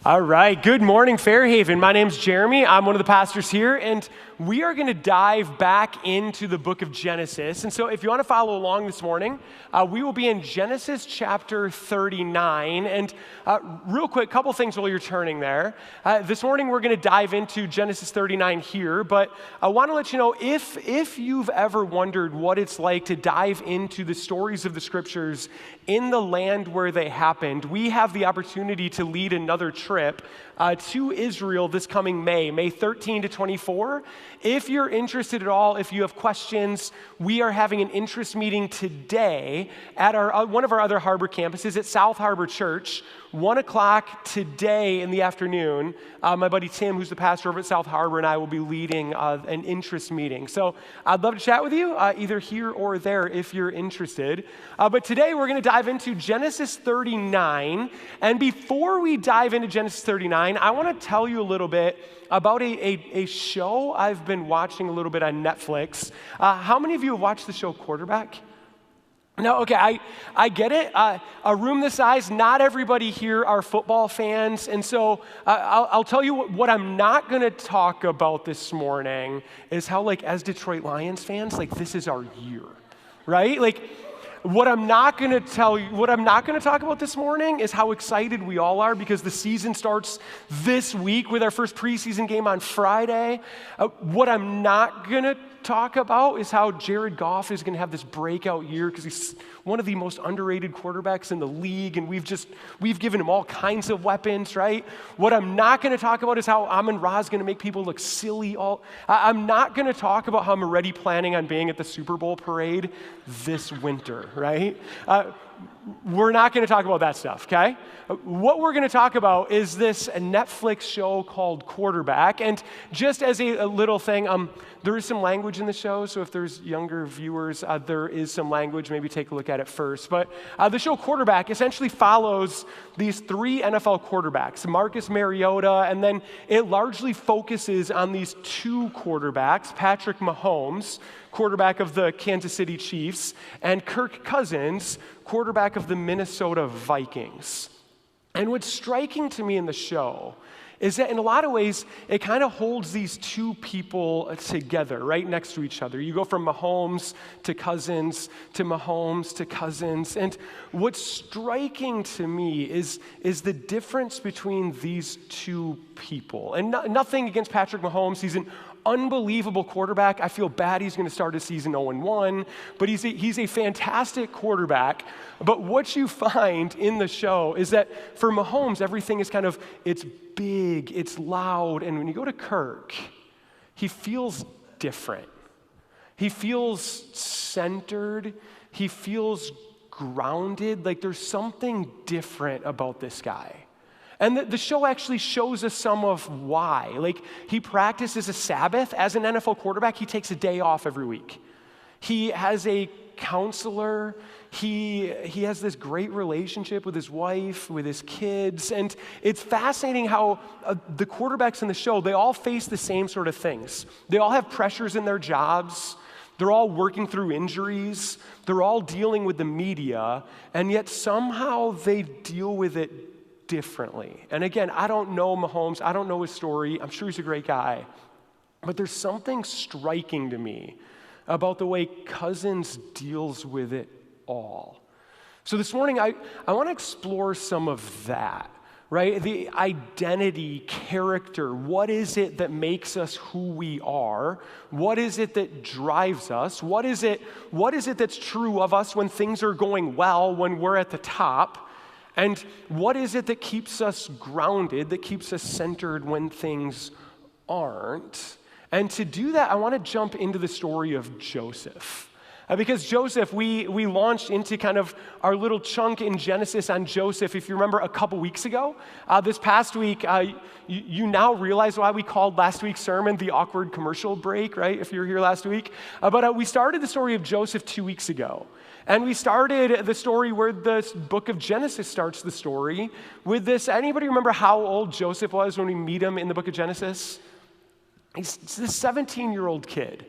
All right, good morning, Fairhaven. My name's Jeremy. I'm one of the pastors here, and we are going to dive back into the book of Genesis. And so if you want to follow along this morning, we will be in Genesis chapter 39. And real quick, couple things while you're turning there. This morning we're going to dive into Genesis 39 here, but I want to let you know if you've ever wondered what it's like to dive into the stories of the scriptures in the land where they happened, we have the opportunity to lead another trip to Israel this coming May 13 to 24. If you're interested at all, if you have questions, we are having an interest meeting today at one of our other harbor campuses at South Harbor Church, 1 o'clock today in the afternoon. My buddy Tim, who's the pastor over at South Harbor, and I will be leading an interest meeting. So I'd love to chat with you, either here or there if you're interested. But today we're going to dive into Genesis 39. And before we dive into Genesis 39, I want to tell you a little bit about a show I've been watching a little bit on Netflix. How many of you have watched the show Quarterback? No, okay, I get it. A room this size, not everybody here are football fans. And so I'll tell you what I'm not going to talk about this morning is how, as Detroit Lions fans, this is our year, right? What I'm not going to talk about this morning is how excited we all are because the season starts this week with our first preseason game on Friday. What I'm not going to talk about is how Jared Goff is going to have this breakout year because he's one of the most underrated quarterbacks in the league, and we've given him all kinds of weapons, right? What I'm not going to talk about is how Amon-Ra is going to make people look silly. I'm not going to talk about how I'm already planning on being at the Super Bowl parade this winter, right? We're not going to talk about that stuff, okay? What we're going to talk about is this Netflix show called Quarterback. And just as a little thing, there is some language in the show, so if there's younger viewers, there is some language. Maybe take a look at it first. But the show Quarterback essentially follows these three NFL quarterbacks, Marcus Mariota, and then it largely focuses on these two quarterbacks, Patrick Mahomes, quarterback of the Kansas City Chiefs, and Kirk Cousins, quarterback of the Minnesota Vikings. And what's striking to me in the show is that in a lot of ways, it kind of holds these two people together right next to each other. You go from Mahomes to Cousins to Mahomes to Cousins. And what's striking to me is the difference between these two people. And nothing against Patrick Mahomes. He's an unbelievable quarterback. I feel bad he's going to start his season 0-1, but he's a fantastic quarterback. But what you find in the show is that for Mahomes, everything is it's big, it's loud, and when you go to Kirk, he feels different. He feels centered. He feels grounded. There's something different about this guy. And the show actually shows us some of why. He practices a Sabbath. As an NFL quarterback, he takes a day off every week. He has a counselor. He has this great relationship with his wife, with his kids. And it's fascinating how the quarterbacks in the show, they all face the same sort of things. They all have pressures in their jobs. They're all working through injuries. They're all dealing with the media. And yet somehow they deal with it differently. And again, I don't know Mahomes. I don't know his story. I'm sure he's a great guy. But there's something striking to me about the way Cousins deals with it all. So this morning, I want to explore some of that, right? The identity, character. What is it that makes us who we are? What is it that drives us? What is it that's true of us when things are going well, when we're at the top? And what is it that keeps us grounded, that keeps us centered when things aren't? And to do that, I want to jump into the story of Joseph. Because Joseph, we launched into kind of our little chunk in Genesis on Joseph, if you remember, a couple weeks ago. This past week, you now realize why we called last week's sermon the awkward commercial break, right, if you were here last week. But we started the story of Joseph 2 weeks ago. And we started the story where the book of Genesis starts the story with this. Anybody remember how old Joseph was when we meet him in the book of Genesis? He's this 17-year-old kid.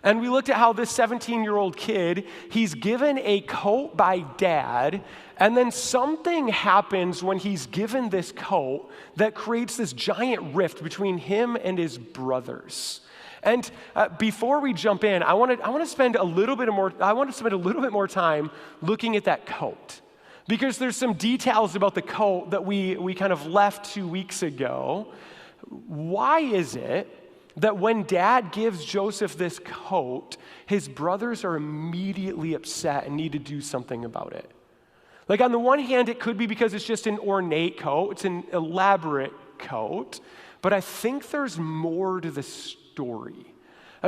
And we looked at how this 17-year-old kid, he's given a coat by dad, and then something happens when he's given this coat that creates this giant rift between him and his brothers. And before we jump in, I want to spend a little bit more time looking at that coat, because there's some details about the coat that we kind of left 2 weeks ago. Why is it that when dad gives Joseph this coat, his brothers are immediately upset and need to do something about it? Like, on the one hand, it could be because it's just an ornate coat, it's an elaborate coat, but I think there's more to the story.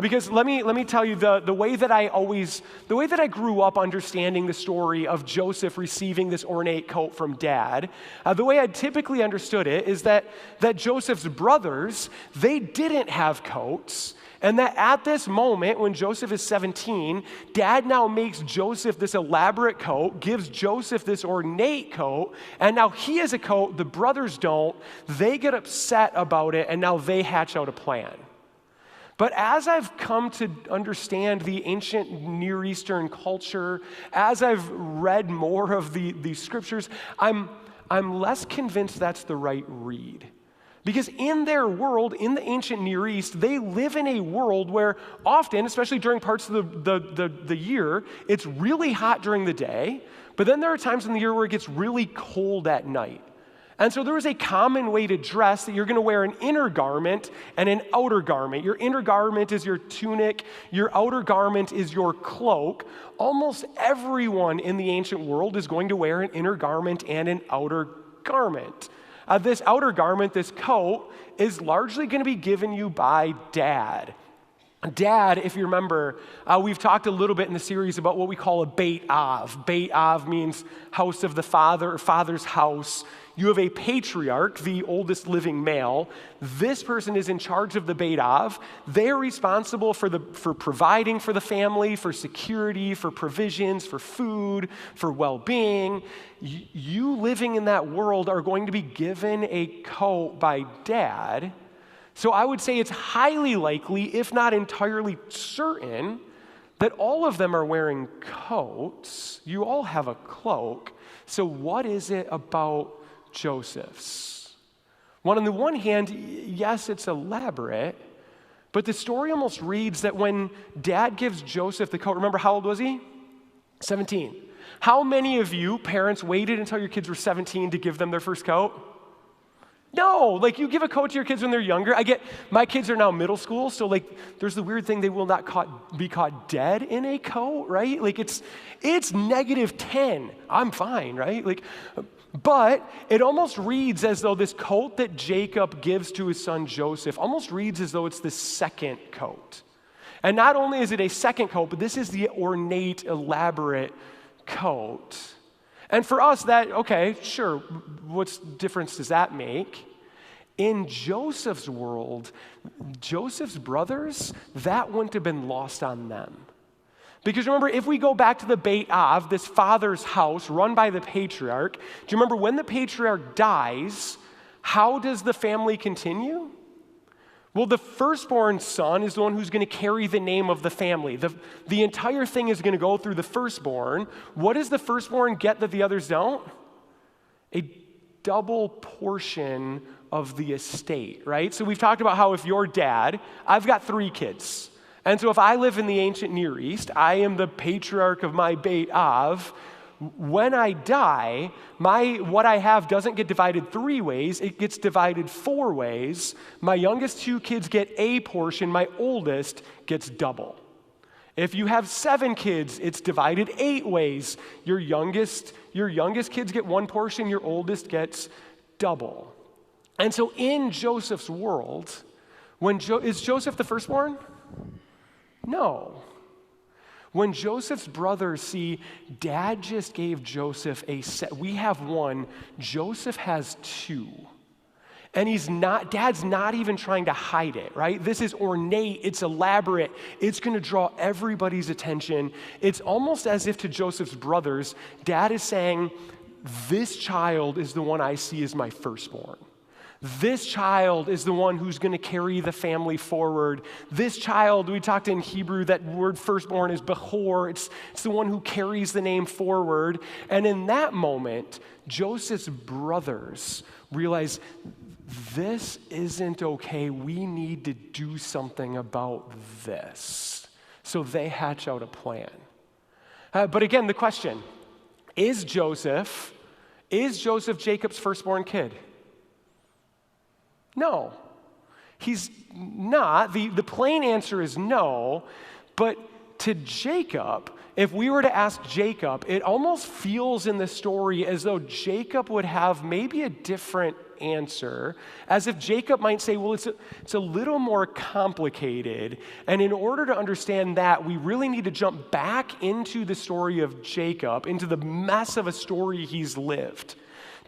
Because let me tell you, the way that I grew up understanding the story of Joseph receiving this ornate coat from dad, the way I typically understood it is that Joseph's brothers, they didn't have coats, and that at this moment when Joseph is 17, dad now makes Joseph this elaborate coat, gives Joseph this ornate coat, and now he has a coat, the brothers don't, they get upset about it, and now they hatch out a plan. But as I've come to understand the ancient Near Eastern culture, as I've read more of the scriptures, I'm less convinced that's the right read. Because in their world, in the ancient Near East, they live in a world where often, especially during parts of the year, it's really hot during the day, but then there are times in the year where it gets really cold at night. And so there is a common way to dress that you're going to wear an inner garment and an outer garment. Your inner garment is your tunic. Your outer garment is your cloak. Almost everyone in the ancient world is going to wear an inner garment and an outer garment. This outer garment, this coat, is largely going to be given you by dad. Dad, if you remember, we've talked a little bit in the series about what we call a Beit Av. Beit Av means house of the father, or father's house. You have a patriarch, the oldest living male. This person is in charge of the Beit Av. They're responsible for providing for the family, for security, for provisions, for food, for well-being. You living in that world are going to be given a coat by dad. So I would say it's highly likely, if not entirely certain, that all of them are wearing coats. You all have a cloak. So what is it about Joseph's? Well, on the one hand, yes, it's elaborate, but the story almost reads that when dad gives Joseph the coat, remember how old was he? 17. How many of you parents waited until your kids were 17 to give them their first coat? No, like you give a coat to your kids when they're younger. My kids are now middle school, so like there's the weird thing, they will not be caught dead in a coat, right? Like it's -10. I'm fine, right? But it almost reads as though this coat that Jacob gives to his son Joseph almost reads as though it's the second coat. And not only is it a second coat, but this is the ornate, elaborate coat. And for us, okay, sure, what difference does that make? In Joseph's world, Joseph's brothers, that wouldn't have been lost on them. Because remember, if we go back to the Beit Av, this father's house run by the patriarch, do you remember when the patriarch dies, how does the family continue? Well, the firstborn son is the one who's going to carry the name of the family. The entire thing is going to go through the firstborn. What does the firstborn get that the others don't? A double portion of the estate, right? So we've talked about how if you're dad, I've got 3 kids. And so if I live in the ancient Near East, I am the patriarch of my Beit Av. When I die, what I have doesn't get divided 3 ways, it gets divided 4 ways. My youngest 2 kids get a portion, my oldest gets double. If you have 7 kids, it's divided 8 ways. Your youngest kids get 1 portion, your oldest gets double. And so in Joseph's world, is Joseph the firstborn? No. When Joseph's brothers see dad just gave Joseph we have 1, Joseph has 2. And dad's not even trying to hide it, right? This is ornate, it's elaborate, it's going to draw everybody's attention. It's almost as if to Joseph's brothers, dad is saying, this child is the one I see as my firstborn. This child is the one who's going to carry the family forward. This child, we talked in Hebrew, that word firstborn is Behor. It's the one who carries the name forward. And in that moment, Joseph's brothers realize this isn't okay. We need to do something about this. So they hatch out a plan. But again, the question, is Joseph Jacob's firstborn kid? No, he's not. The plain answer is no, but to Jacob, if we were to ask Jacob, it almost feels in the story as though Jacob would have maybe a different answer, as if Jacob might say, well, it's a little more complicated, and in order to understand that, we really need to jump back into the story of Jacob, into the mess of a story he's lived.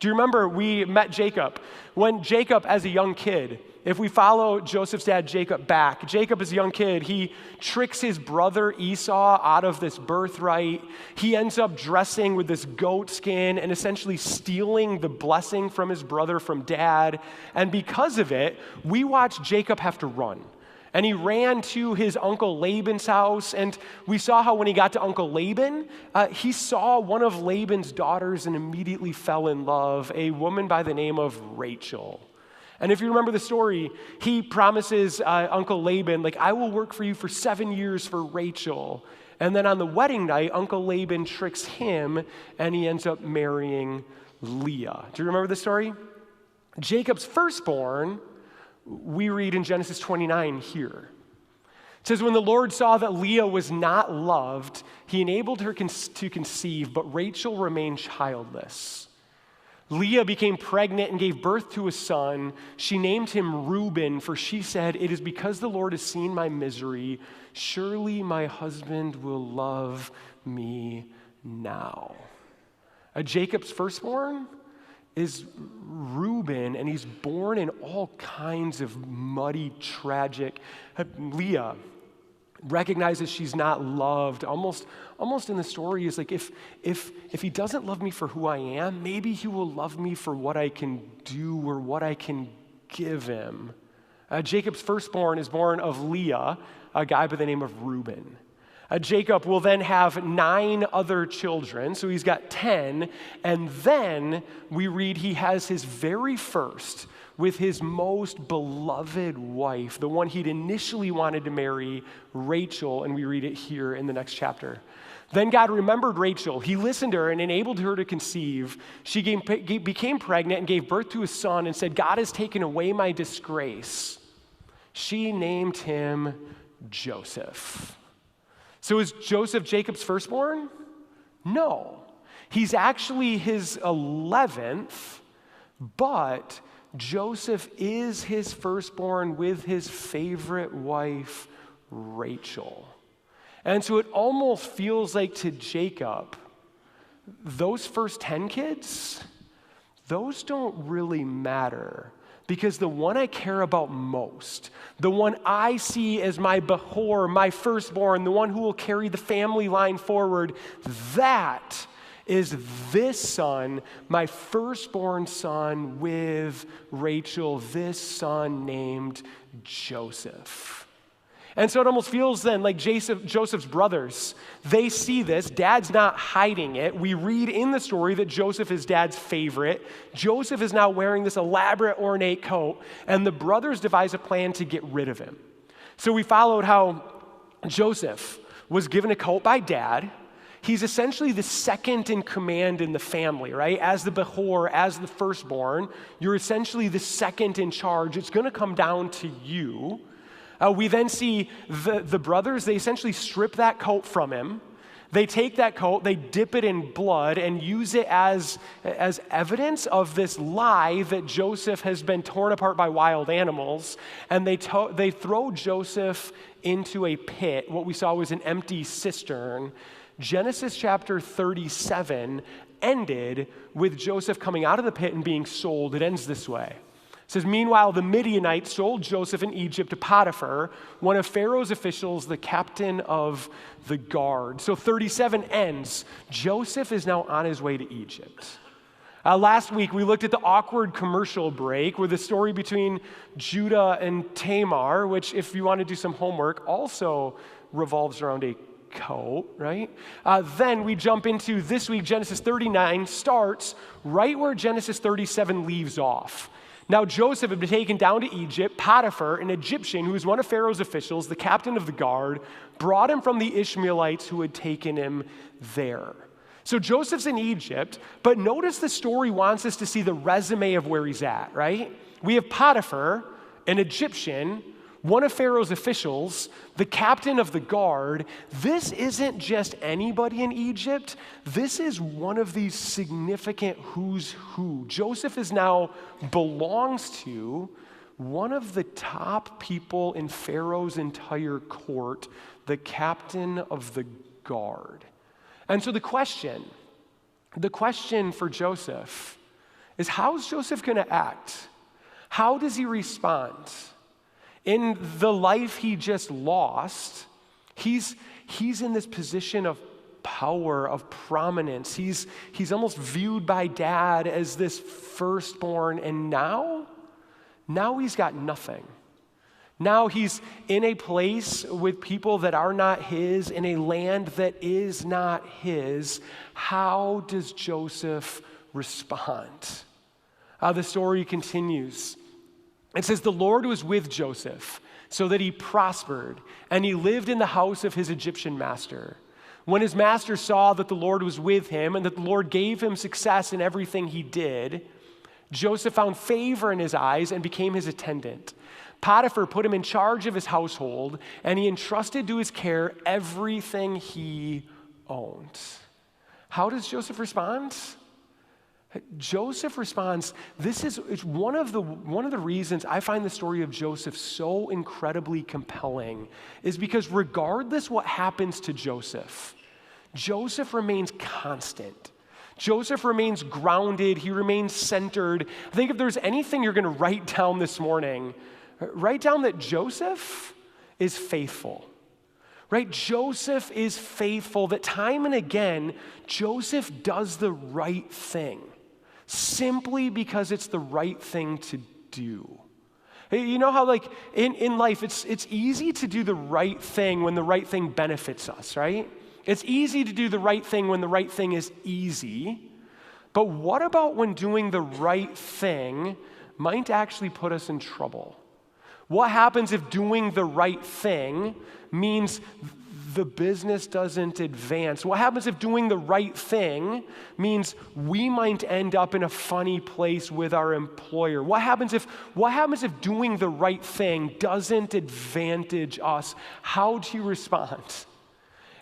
Do you remember we met Jacob? When Jacob, as a young kid, if we follow Joseph's dad Jacob back, Jacob as a young kid, he tricks his brother Esau out of this birthright. He ends up dressing with this goat skin and essentially stealing the blessing from his brother from dad. And because of it, we watch Jacob have to run. And he ran to his uncle Laban's house, and we saw how when he got to Uncle Laban, he saw one of Laban's daughters and immediately fell in love, a woman by the name of Rachel. And if you remember the story, he promises Uncle Laban, like, I will work for you for 7 years for Rachel. And then on the wedding night, Uncle Laban tricks him, and he ends up marrying Leah. Do you remember the story? Jacob's firstborn, we read in Genesis 29 here. It says, when the Lord saw that Leah was not loved, he enabled her to conceive, but Rachel remained childless. Leah became pregnant and gave birth to a son. She named him Reuben, for she said, it is because the Lord has seen my misery. Surely my husband will love me now. Jacob's firstborn is Reuben, and he's born in all kinds of muddy, tragic. Leah recognizes she's not loved. Almost in the story is like, if he doesn't love me for who I am, maybe he will love me for what I can do or what I can give him. Jacob's firstborn is born of Leah, a guy by the name of Reuben. Jacob will then have 9 other children, so he's got 10, and then we read he has his very first with his most beloved wife, the one he'd initially wanted to marry, Rachel, and we read it here in the next chapter. Then God remembered Rachel. He listened to her and enabled her to conceive. She became pregnant and gave birth to a son and said, God has taken away my disgrace. She named him Joseph. So is Joseph Jacob's firstborn? No. He's actually his 11th, but Joseph is his firstborn with his favorite wife, Rachel. And so it almost feels like to Jacob, those first 10 kids, those don't really matter. Because the one I care about most, the one I see as my Behor, my firstborn, the one who will carry the family line forward, that is this son, my firstborn son with Rachel, this son named Joseph. And so it almost feels then like Joseph's brothers, they see this. Dad's not hiding it. We read in the story that Joseph is dad's favorite. Joseph is now wearing this elaborate, ornate coat, and the brothers devise a plan to get rid of him. So we followed how Joseph was given a coat by dad. He's essentially the second in command in the family, right? As the Behor, as the firstborn, you're essentially the second in charge. It's going to come down to you. We then see the brothers, they essentially strip that coat from him. They take that coat, they dip it in blood and use it as evidence of this lie that Joseph has been torn apart by wild animals. And they throw Joseph into a pit. What we saw was an empty cistern. Genesis chapter 37 ended with Joseph coming out of the pit and being sold. It ends this way. It says, meanwhile, the Midianites sold Joseph in Egypt to Potiphar, one of Pharaoh's officials, the captain of the guard. So 37 ends. Joseph is now on his way to Egypt. Last week, we looked at the awkward commercial break with the story between Judah and Tamar, which, if you want to do some homework, also revolves around a coat, right? Then we jump into this week. Genesis 39 starts right where Genesis 37 leaves off. Now Joseph had been taken down to Egypt. Potiphar, an Egyptian who was one of Pharaoh's officials, the captain of the guard, brought him from the Ishmaelites who had taken him there. So Joseph's in Egypt, but notice the story wants us to see the resume of where he's at, right? We have Potiphar, an Egyptian, one of Pharaoh's officials, the captain of the guard. This isn't just anybody in Egypt. This is one of these significant who's who. Joseph is now belongs to one of the top people in Pharaoh's entire court, the captain of the guard. And so the question for Joseph is, how's Joseph going to act? How does he respond? In the life he just lost, he's in this position of power, of prominence. He's almost viewed by dad as this firstborn, and now he's got nothing. Now he's in a place with people that are not his, in a land that is not his. How does Joseph respond? The story continues. It says, the Lord was with Joseph so that he prospered, and he lived in the house of his Egyptian master. When his master saw that the Lord was with him and that the Lord gave him success in everything he did, Joseph found favor in his eyes and became his attendant. Potiphar put him in charge of his household, and he entrusted to his care everything he owned. How does Joseph respond? Joseph responds, it's one of the reasons I find the story of Joseph so incredibly compelling is because regardless what happens to Joseph, Joseph remains constant. Joseph remains grounded. He remains centered. I think if there's anything you're going to write down this morning, write down that Joseph is faithful. Right? Joseph is faithful, that time and again, Joseph does the right thing simply because it's the right thing to do. You know how like in life, it's easy to do the right thing when the right thing benefits us, right? It's easy to do the right thing when the right thing is easy. But what about when doing the right thing might actually put us in trouble? What happens if doing the right thing means the business doesn't advance? What happens if doing the right thing means we might end up in a funny place with our employer? What happens if doing the right thing doesn't advantage us? How do you respond?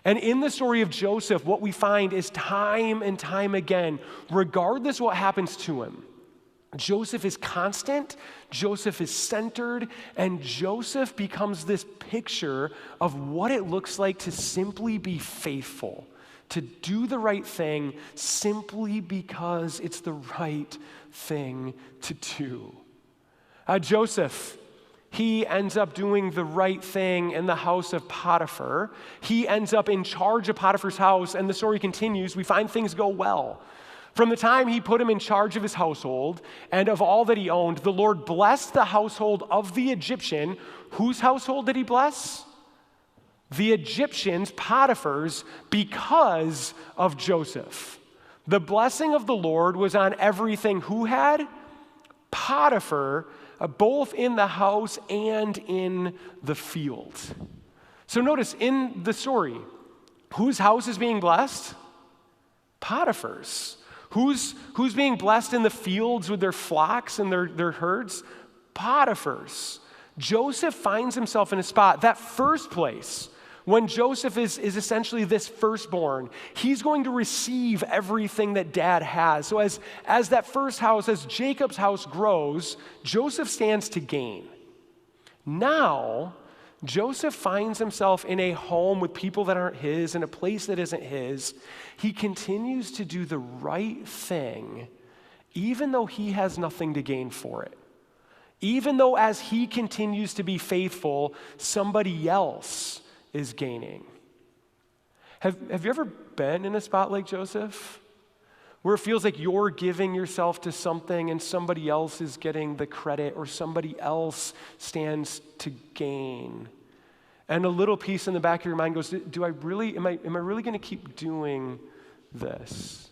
And in the story of Joseph, what we find is time and time again, regardless what happens to him, Joseph is constant, Joseph is centered, and Joseph becomes this picture of what it looks like to simply be faithful, to do the right thing simply because it's the right thing to do. Joseph, he ends up doing the right thing in the house of Potiphar. He ends up in charge of Potiphar's house, and the story continues. We find things go well. From the time he put him in charge of his household and of all that he owned, the Lord blessed the household of the Egyptian. Whose household did he bless? The Egyptians, Potiphar's, because of Joseph. The blessing of the Lord was on everything who had? Potiphar, both in the house and in the field. So notice in the story, whose house is being blessed? Potiphar's. Who's being blessed in the fields with their flocks and their herds? Potiphar's. Joseph finds himself in a spot, that first place, when Joseph is essentially this firstborn, he's going to receive everything that dad has. So as that first house, as Jacob's house grows, Joseph stands to gain. Now, Joseph finds himself in a home with people that aren't his, in a place that isn't his. He continues to do the right thing, even though he has nothing to gain for it. Even though as he continues to be faithful, somebody else is gaining. Have you ever been in a spot like Joseph? where it feels like you're giving yourself to something and somebody else is getting the credit or somebody else stands to gain. And a little piece in the back of your mind goes, am I really going to keep doing this?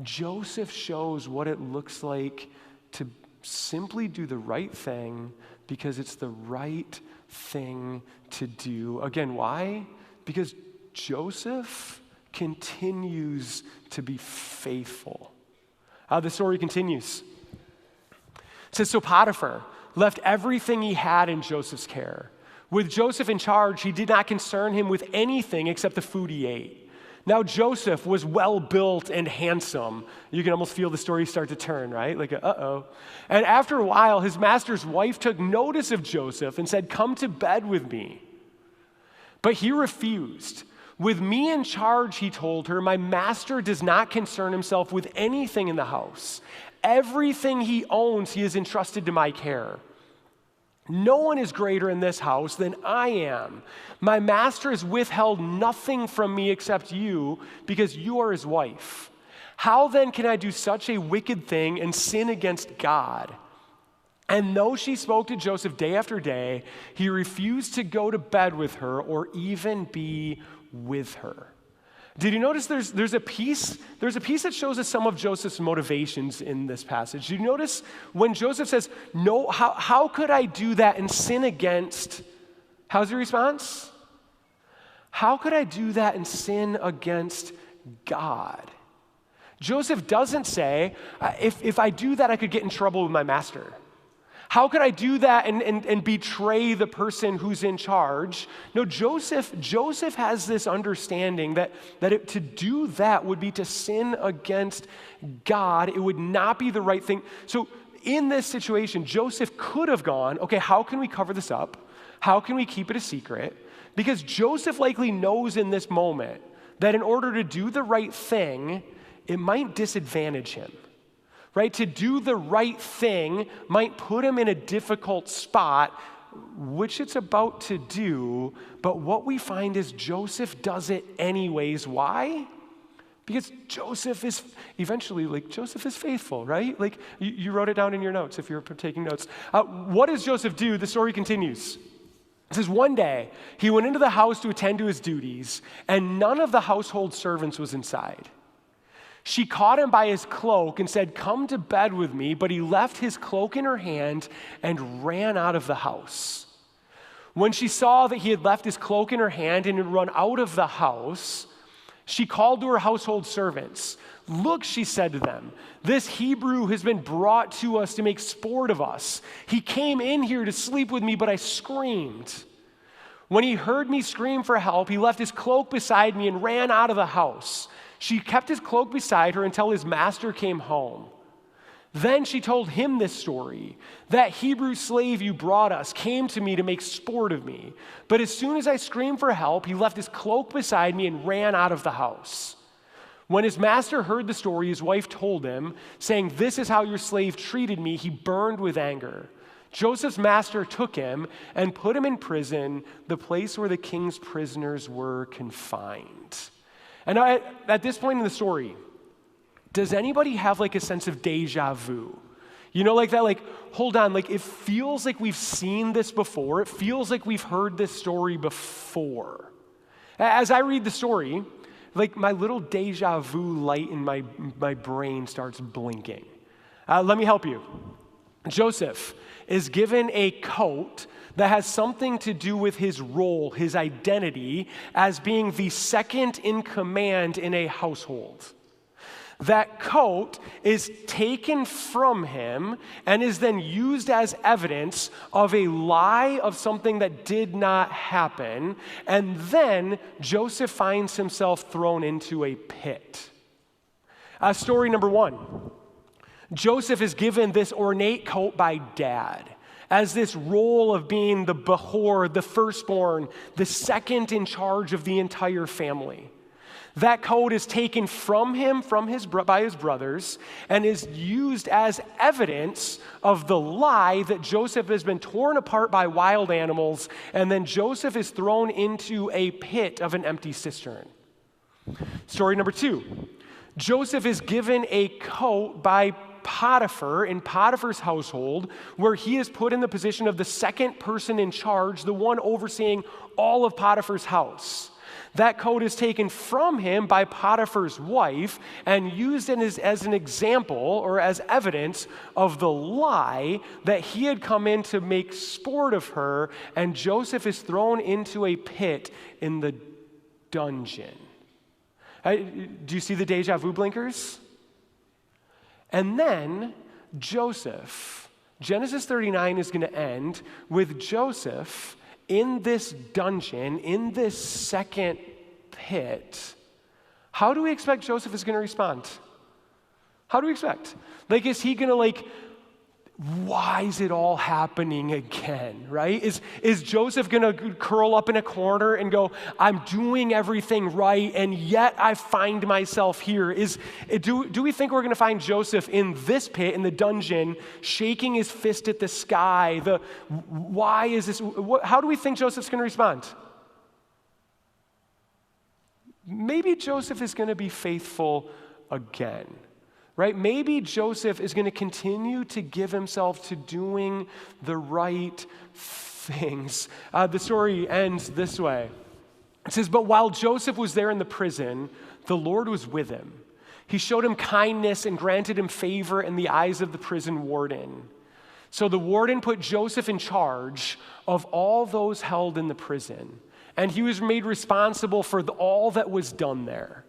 Joseph shows what it looks like to simply do the right thing because it's the right thing to do. Again, why? Because Joseph continues to be faithful. The story continues. It says, so Potiphar left everything he had in Joseph's care. With Joseph in charge, he did not concern him with anything except the food he ate. Now Joseph was well-built and handsome. You can almost feel the story start to turn, right? Like, uh-oh. And after a while, his master's wife took notice of Joseph and said, come to bed with me. But he refused. With me in charge, he told her, my master does not concern himself with anything in the house. Everything he owns, he has entrusted to my care. No one is greater in this house than I am. My master has withheld nothing from me except you, because you are his wife. How then can I do such a wicked thing and sin against God? And though she spoke to Joseph day after day, he refused to go to bed with her or even be with her. Did you notice there's a piece that shows us some of Joseph's motivations in this passage? Did you notice when Joseph says, no, how could I do that and sin against, how's the response? How could I do that and sin against God? Joseph doesn't say, if I do that, I could get in trouble with my master. How could I do that and betray the person who's in charge? No, Joseph has this understanding that to do that would be to sin against God. It would not be the right thing. So in this situation, Joseph could have gone, okay, how can we cover this up? How can we keep it a secret? Because Joseph likely knows in this moment that in order to do the right thing, it might disadvantage him. Right? To do the right thing might put him in a difficult spot, which it's about to do, but what we find is Joseph does it anyways. Why? Because Joseph is faithful, right? Like you wrote it down in your notes if you're taking notes. What does Joseph do? The story continues. It says, one day he went into the house to attend to his duties, and none of the household servants was inside. She caught him by his cloak and said, come to bed with me, but he left his cloak in her hand and ran out of the house. When she saw that he had left his cloak in her hand and had run out of the house, she called to her household servants. Look, she said to them, this Hebrew has been brought to us to make sport of us. He came in here to sleep with me, but I screamed. When he heard me scream for help, he left his cloak beside me and ran out of the house. She kept his cloak beside her until his master came home. Then she told him this story. That Hebrew slave you brought us came to me to make sport of me. But as soon as I screamed for help, he left his cloak beside me and ran out of the house. When his master heard the story, his wife told him, saying, this is how your slave treated me. He burned with anger. Joseph's master took him and put him in prison, the place where the king's prisoners were confined. And at this point in the story, does anybody have like a sense of deja vu? You know, like that, like, hold on, like it feels like we've seen this before. It feels like we've heard this story before. As I read the story, like my little deja vu light in my brain starts blinking. Let me help you. Joseph is given a coat that has something to do with his role, his identity as being the second in command in a household. That coat is taken from him and is then used as evidence of a lie of something that did not happen. And then Joseph finds himself thrown into a pit. Story number one. Joseph is given this ornate coat by dad as this role of being the Behor, the firstborn, the second in charge of the entire family. That coat is taken from him, by his brothers, and is used as evidence of the lie that Joseph has been torn apart by wild animals, and then Joseph is thrown into a pit of an empty cistern. Story number two. Joseph is given a coat by Potiphar in Potiphar's household, where he is put in the position of the second person in charge, the one overseeing all of Potiphar's house. That coat is taken from him by Potiphar's wife and used as an example or as evidence of the lie that he had come in to make sport of her, and Joseph is thrown into a pit in the dungeon. Do you see the deja vu blinkers? And then Joseph, Genesis 39 is going to end with Joseph in this dungeon, in this second pit. How do we expect Joseph is going to respond? How do we expect? Like, is he going to why is it all happening again, right? Is Joseph going to curl up in a corner and go, I'm doing everything right, and yet I find myself here? Do we think we're going to find Joseph in this pit, in the dungeon, shaking his fist at the sky? Why is this? How do we think Joseph's going to respond? Maybe Joseph is going to be faithful again. Right? Maybe Joseph is going to continue to give himself to doing the right things. The story ends this way. It says, but while Joseph was there in the prison, the Lord was with him. He showed him kindness and granted him favor in the eyes of the prison warden. So the warden put Joseph in charge of all those held in the prison, and he was made responsible for all that was done there.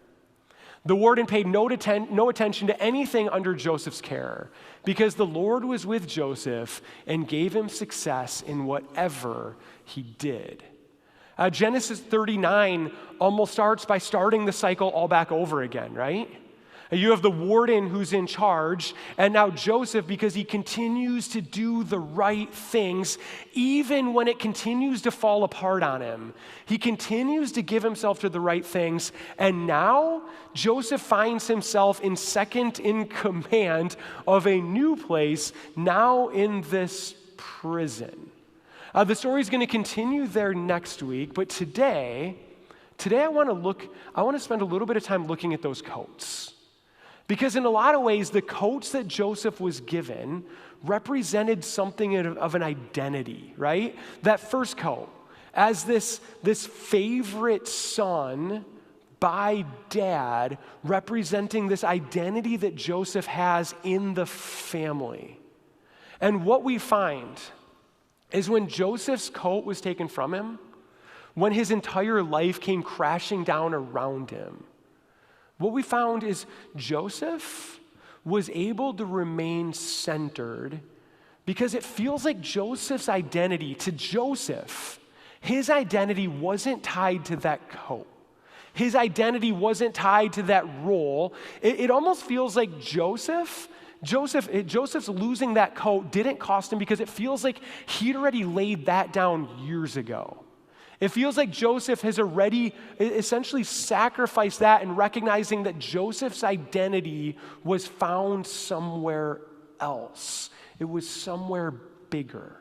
The warden paid no attention to anything under Joseph's care, because the Lord was with Joseph and gave him success in whatever he did. Genesis 39 almost starts by starting the cycle all back over again, right? You have the warden who's in charge, and now Joseph, because he continues to do the right things, even when it continues to fall apart on him. He continues to give himself to the right things, and now Joseph finds himself in second in command of a new place, now in this prison. The story is going to continue there next week, but today I want to spend a little bit of time looking at those coats. Because in a lot of ways, the coats that Joseph was given represented something of an identity, right? That first coat, as this favorite son by dad, representing this identity that Joseph has in the family. And what we find is when Joseph's coat was taken from him, when his entire life came crashing down around him, what we found is Joseph was able to remain centered, because it feels like Joseph's identity, to Joseph, his identity wasn't tied to that coat. His identity wasn't tied to that role. It almost feels like Joseph's losing that coat didn't cost him, because it feels like he'd already laid that down years ago. It feels like Joseph has already essentially sacrificed that, and recognizing that Joseph's identity was found somewhere else. It was somewhere bigger.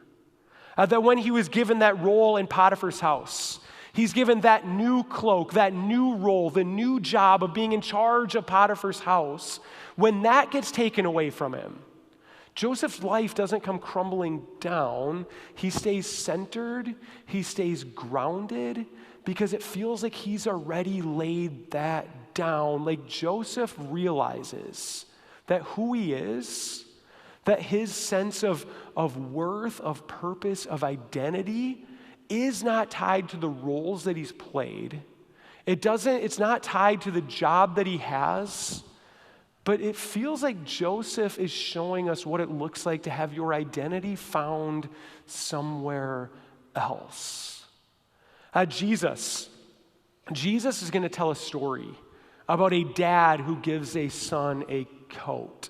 That when he was given that role in Potiphar's house, he's given that new cloak, that new role, the new job of being in charge of Potiphar's house. When that gets taken away from him, Joseph's life doesn't come crumbling down. He stays centered, he stays grounded, because it feels like he's already laid that down. Like Joseph realizes that who he is, that his sense of worth, of purpose, of identity is not tied to the roles that he's played. It's not tied to the job that he has. But it feels like Joseph is showing us what it looks like to have your identity found somewhere else. Jesus is going to tell a story about a dad who gives a son a coat.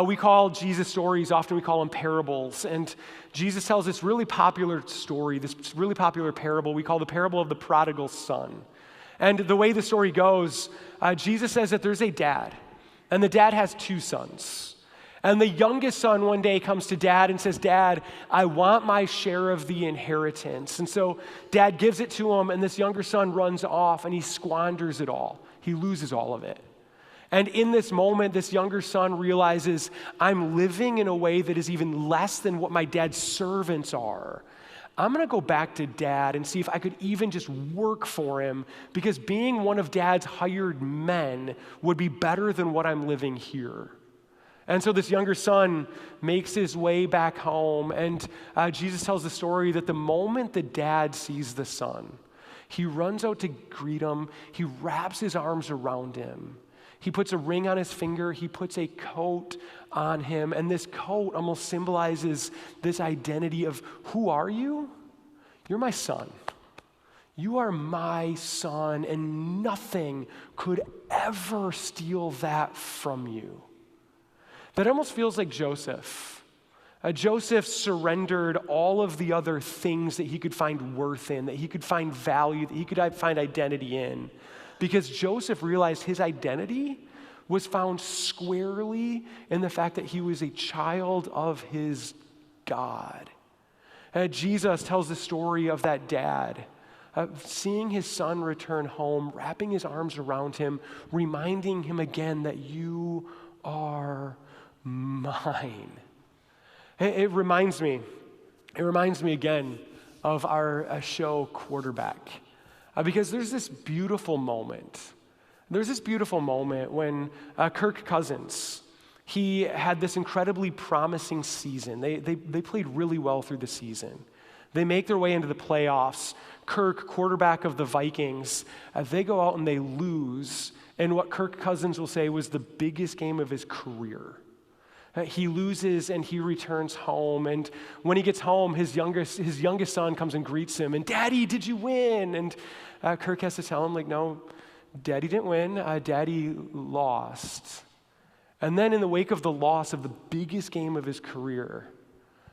We call Jesus stories, often we call them parables. And Jesus tells this really popular story, this really popular parable we call the parable of the prodigal son. And the way the story goes, Jesus says that there's a dad. And the dad has two sons. And the youngest son one day comes to dad and says, Dad, I want my share of the inheritance. And so dad gives it to him, and this younger son runs off and he squanders it all. He loses all of it. And in this moment, this younger son realizes, I'm living in a way that is even less than what my dad's servants are. I'm going to go back to dad and see if I could even just work for him, because being one of dad's hired men would be better than what I'm living here. And so this younger son makes his way back home, and Jesus tells the story that the moment the dad sees the son, he runs out to greet him, he wraps his arms around him. He puts a ring on his finger, he puts a coat on him, and this coat almost symbolizes this identity of, who are you? You're my son. You are my son, and nothing could ever steal that from you. That almost feels like Joseph. Joseph surrendered all of the other things that he could find worth in, that he could find value, that he could find identity in. Because Joseph realized his identity was found squarely in the fact that he was a child of his God. Jesus tells the story of that dad, seeing his son return home, wrapping his arms around him, reminding him again that you are mine. It reminds me again of our show Quarterback. Because there's this beautiful moment. There's this beautiful moment when Kirk Cousins, he had this incredibly promising season. They played really well through the season. They make their way into the playoffs. Kirk, quarterback of the Vikings, they go out and they lose in what Kirk Cousins will say was the biggest game of his career. He loses and he returns home, and when he gets home, his youngest son comes and greets him, and, Daddy, did you win? And Kirk has to tell him, like, no, Daddy didn't win, Daddy lost. And then in the wake of the loss of the biggest game of his career,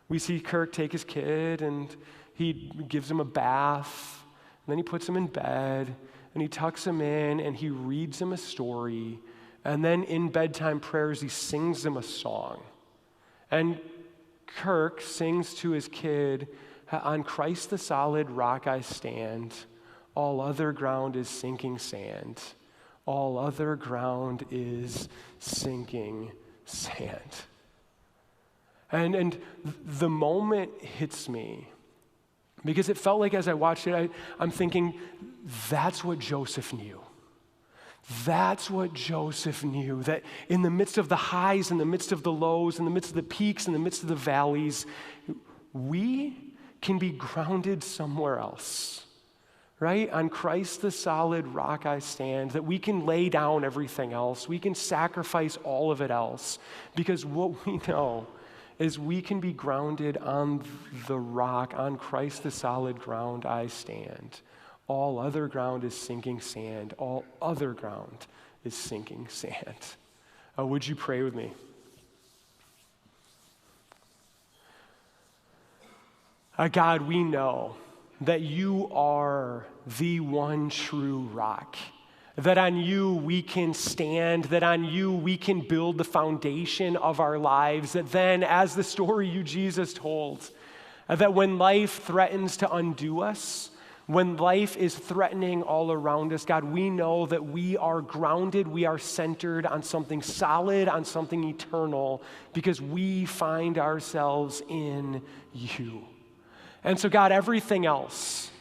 we see Kirk take his kid and he gives him a bath, and then he puts him in bed, and he tucks him in, and he reads him a story. And then in bedtime prayers, he sings them a song. And Kirk sings to his kid, on Christ the solid rock I stand, all other ground is sinking sand. All other ground is sinking sand. And the moment hits me, because it felt like as I watched it, I'm thinking, that's what Joseph knew. That's what Joseph knew, that in the midst of the highs, in the midst of the lows, in the midst of the peaks, in the midst of the valleys, we can be grounded somewhere else, right? On Christ the solid rock I stand, that we can lay down everything else. We can sacrifice all of it else, because what we know is we can be grounded on the rock, on Christ the solid ground I stand. All other ground is sinking sand. All other ground is sinking sand. Would you pray with me? God, we know that you are the one true rock, that on you we can stand, that on you we can build the foundation of our lives, that then, as the story you, Jesus, told, that when life threatens to undo us, when life is threatening all around us, God, we know that we are grounded, we are centered on something solid, on something eternal, because we find ourselves in you. And so, God, everything else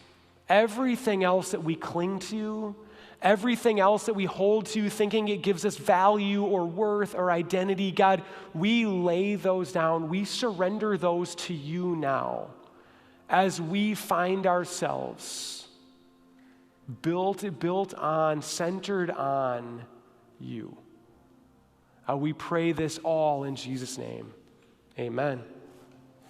that we cling to, everything else that we hold to thinking it gives us value or worth or identity, God, we lay those down, we surrender those to you now, as we find ourselves built on, centered on you. We pray this all in Jesus' name. Amen.